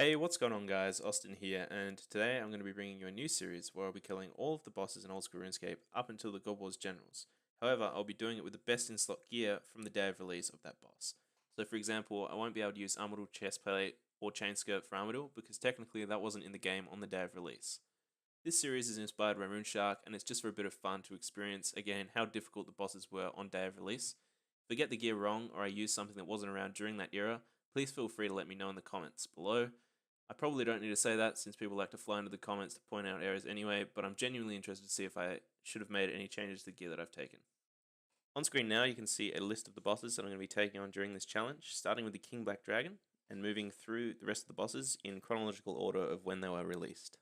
Hey, what's going on guys? Austin here, and today I'm going to be bringing you a new series where I'll be killing all of the bosses in Oldschool Runescape up until the Godwars Generals. However, I'll be doing it with the best in slot gear from the day of release of that boss. So for example, I won't be able to use Armadil Chestplate or Chain Skirt for Armadil because technically that wasn't in the game on the day of release. This series is inspired by Runeshark, and it's just for a bit of fun to experience again how difficult the bosses were on day of release. If I get the gear wrong or I use something that wasn't around during that era, please feel free to let me know in the comments below. I probably don't need to say that since people like to fly into the comments to point out errors anyway, but I'm genuinely interested to see if I should have made any changes to the gear that I've taken. On screen now you can see a list of the bosses that I'm going to be taking on during this challenge, starting with the King Black Dragon and moving through the rest of the bosses in chronological order of when they were released.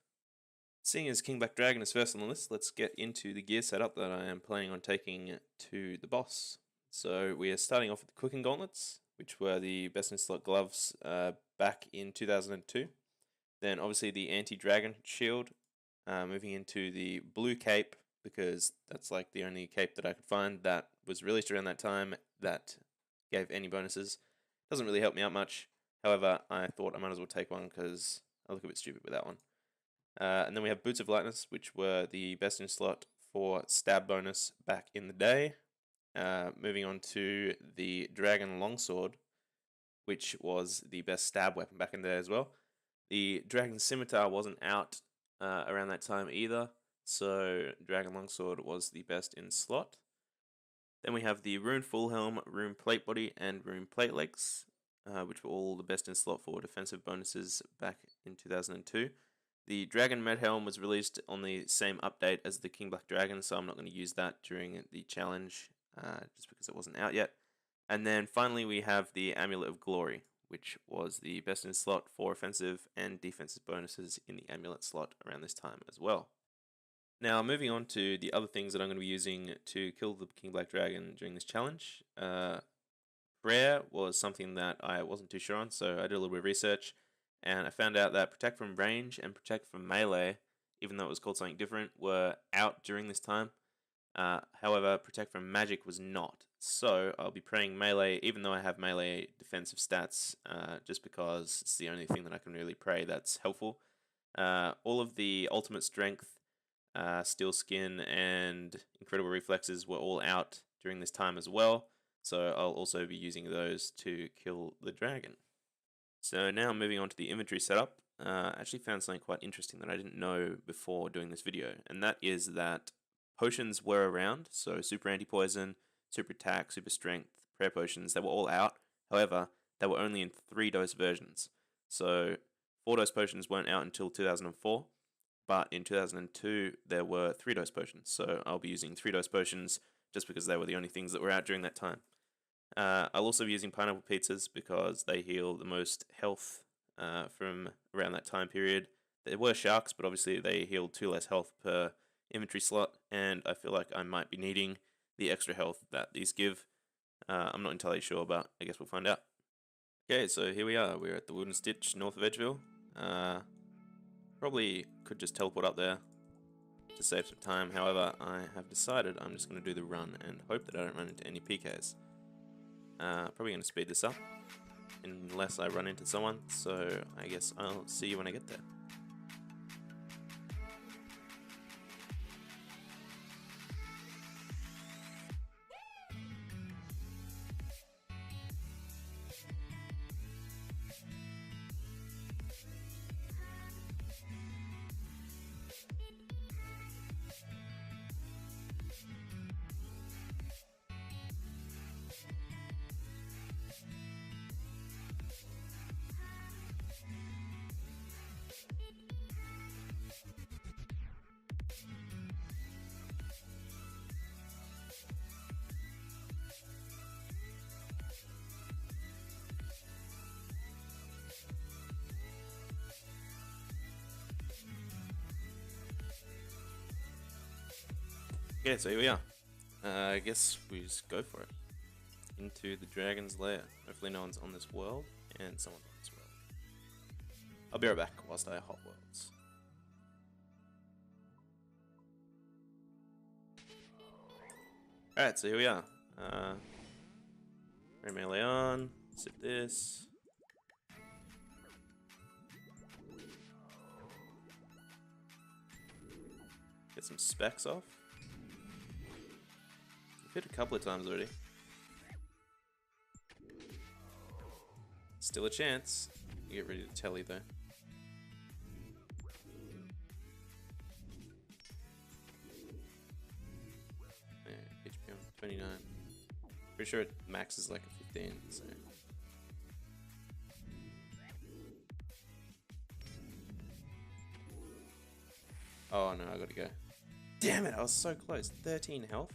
Seeing as King Black Dragon is first on the list, let's get into the gear setup that I am planning on taking to the boss. So we are starting off with the Cooking Gauntlets, which were the best in slot gloves back in 2002. Then obviously the anti-dragon shield, moving into the blue cape because that's like the only cape that I could find that was released around that time that gave any bonuses. Doesn't really help me out much. However, I thought I might as well take one because I look a bit stupid with that one. And then we have Boots of Lightness, which were the best in slot for stab bonus back in the day. Moving on to the Dragon Longsword, which was the best stab weapon back in the day as well. The Dragon Scimitar wasn't out around that time either, so Dragon Longsword was the best in slot. Then we have the Rune Full Helm, Rune Plate Body, and Rune Plate Legs, which were all the best in slot for defensive bonuses back in 2002. The Dragon Med Helm was released on the same update as the King Black Dragon, so I'm not going to use that during the challenge, just because it wasn't out yet. And then finally we have the Amulet of Glory, which was the best in slot for offensive and defensive bonuses in the amulet slot around this time as well. Now moving on to the other things that I'm going to be using to kill the King Black Dragon during this challenge. Prayer was something that I wasn't too sure on, so I did a little bit of research, and I found out that Protect from Range and Protect from Melee, even though it was called something different, were out during this time. However, Protect from Magic was not. So I'll be praying melee, even though I have melee defensive stats, just because it's the only thing that I can really pray that's helpful. All of the Ultimate Strength, Steel Skin, and Incredible Reflexes were all out during this time as well. So I'll also be using those to kill the dragon. So now moving on to the inventory setup, I actually found something quite interesting that I didn't know before doing this video, and that is that potions were around, so Super Anti-Poison, Super Attack, Super Strength, Prayer Potions, they were all out. However, they were only in 3-dose versions. So 4-dose potions weren't out until 2004, but in 2002 there were 3-dose potions. So I'll be using 3-dose potions just because they were the only things that were out during that time. I'll also be using Pineapple Pizzas because they heal the most health from around that time period. There were sharks, but obviously they healed 2 less health per inventory slot, and I feel like I might be needing the extra health that these give. I'm not entirely sure, but I guess we'll find out. Okay, so here we are. We're at the Wooden Stitch north of Edgeville. Probably could just teleport up there to save some time. However, I have decided I'm just going to do the run and hope that I don't run into any PKs. Probably going to speed this up unless I run into someone, so I guess I'll see you when I get there. Okay, so here we are. I guess we just go for it. Into the dragon's lair. Hopefully no one's on this world, and someone's on this world. I'll be right back whilst I hot worlds. Alright, so here we are. Melee on, sip this. Get some specs off. I've hit a couple of times already. Still a chance. Get ready to telly though. Yeah, HP on 29. Pretty sure it maxes like a 15, so. Oh no, I gotta go. Damn it, I was so close. 13 health?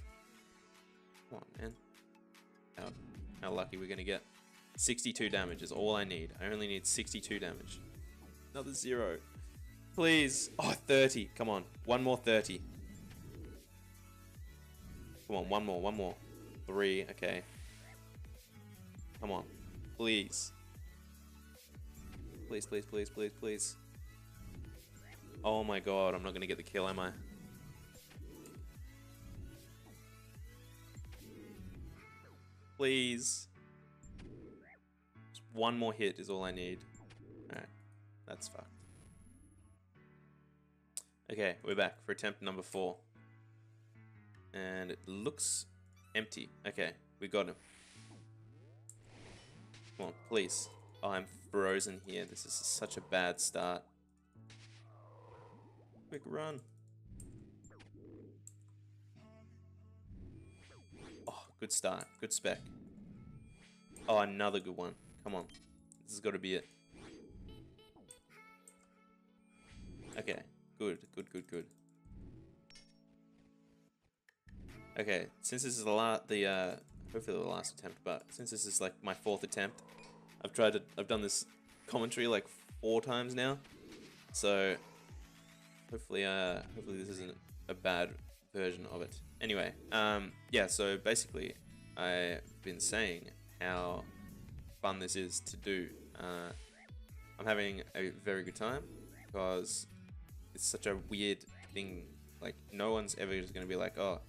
Come on, man. How lucky we're gonna get. 62 damage is all I need. I only need 62 damage. Another 0. Please. Oh, 30. Come on. One more 30. Come on, one more. 3, okay. Come on. Please. Please. Oh my god, I'm not gonna get the kill, am I? Please. Just one more hit is all I need. Alright, that's fucked. Okay, we're back for attempt number 4. And it looks empty. Okay, we got him. Come on, please. Oh, I'm frozen here. This is such a bad start. Quick run. Oh, good start. Good spec. Oh, another good one. Come on. This has got to be it. Okay. Good. Okay, since this is hopefully the last attempt, but since this is like my 4th attempt, I've done this commentary like 4 times now, so hopefully this isn't a bad version of it. Anyway, yeah, so basically I've been saying how fun this is to do. I'm having a very good time because it's such a weird thing. Like, no one's ever just going to be like, oh,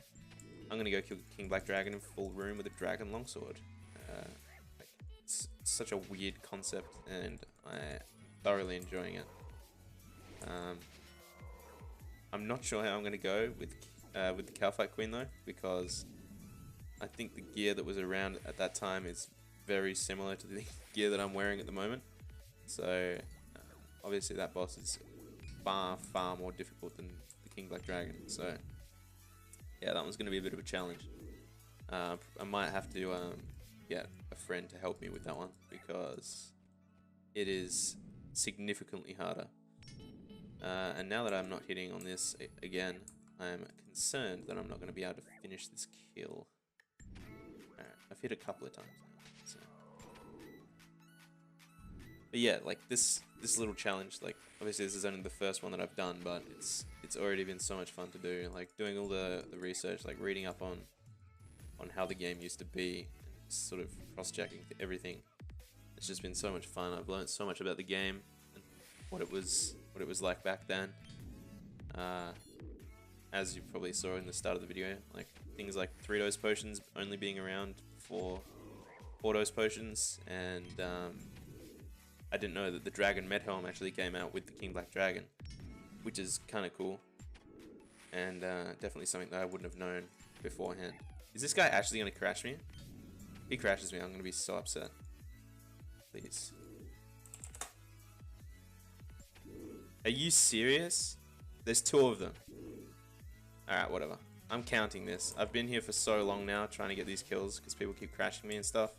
I'm going to go kill King Black Dragon in full room with a dragon longsword. Like, it's such a weird concept, and I'm thoroughly enjoying it. I'm not sure how I'm going to go with the Cowfight Queen though, because I think the gear that was around at that time is very similar to the gear that I'm wearing at the moment. So obviously that boss is far more difficult than the King Black Dragon. So yeah, that one's going to be a bit of a challenge. I might have to get a friend to help me with that one, because it is significantly harder. And now that I'm not hitting on this again, I'm concerned that I'm not going to be able to finish this kill. Alright, I've hit a couple of times now. So. But yeah, like this little challenge, like obviously this is only the first one that I've done, but it's already been so much fun to do. Like doing all the research, like reading up on how the game used to be, and sort of cross-checking everything. It's just been so much fun. I've learned so much about the game and what it was like back then. As you probably saw in the start of the video, like things like 3-dose potions only being around for 4-dose potions, and I didn't know that the Dragon Med Helm actually came out with the King Black Dragon, which is kind of cool, and definitely something that I wouldn't have known beforehand. Is this guy actually going to crash me? If he crashes me, I'm going to be so upset. Please. Are you serious? There's 2 of them. Alright, whatever. I'm counting this. I've been here for so long now trying to get these kills because people keep crashing me and stuff.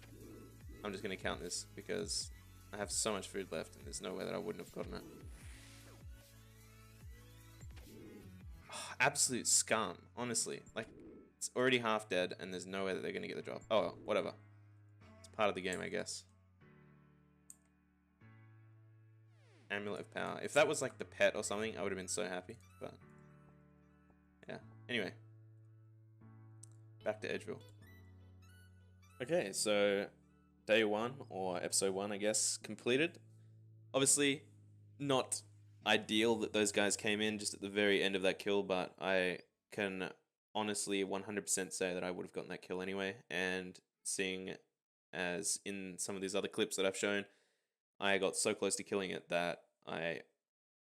I'm just going to count this because I have so much food left and there's no way that I wouldn't have gotten it. Oh, absolute scum, honestly. Like, it's already half dead and there's no way that they're going to get the drop. Oh, well, whatever. It's part of the game, I guess. Amulet of Power. If that was like the pet or something, I would have been so happy, but yeah. Anyway, back to Edgeville. Okay, so day 1, or episode 1, I guess, completed. Obviously, not ideal that those guys came in just at the very end of that kill, but I can honestly 100% say that I would have gotten that kill anyway, and seeing as in some of these other clips that I've shown, I got so close to killing it that I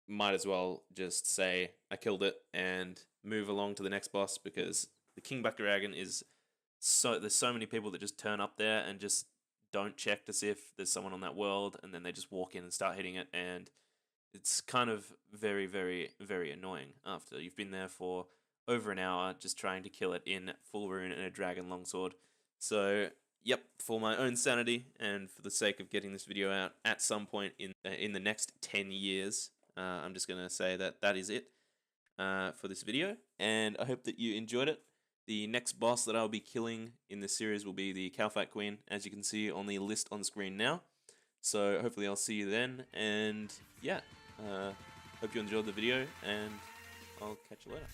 might as well just say I killed it and move along to the next boss, because the Kingback Dragon is there's so many people that just turn up there and just don't check to see if there's someone on that world, and then they just walk in and start hitting it, and it's kind of very, very, very annoying after you've been there for over an hour just trying to kill it in full rune and a dragon longsword. So, yep, for my own sanity and for the sake of getting this video out at some point in the next 10 years, I'm just going to say that that is it for this video, and I hope that you enjoyed it. The next boss that I'll be killing in this series will be the Cowfight Queen, as you can see on the list on screen now. So hopefully I'll see you then, and yeah, hope you enjoyed the video, and I'll catch you later.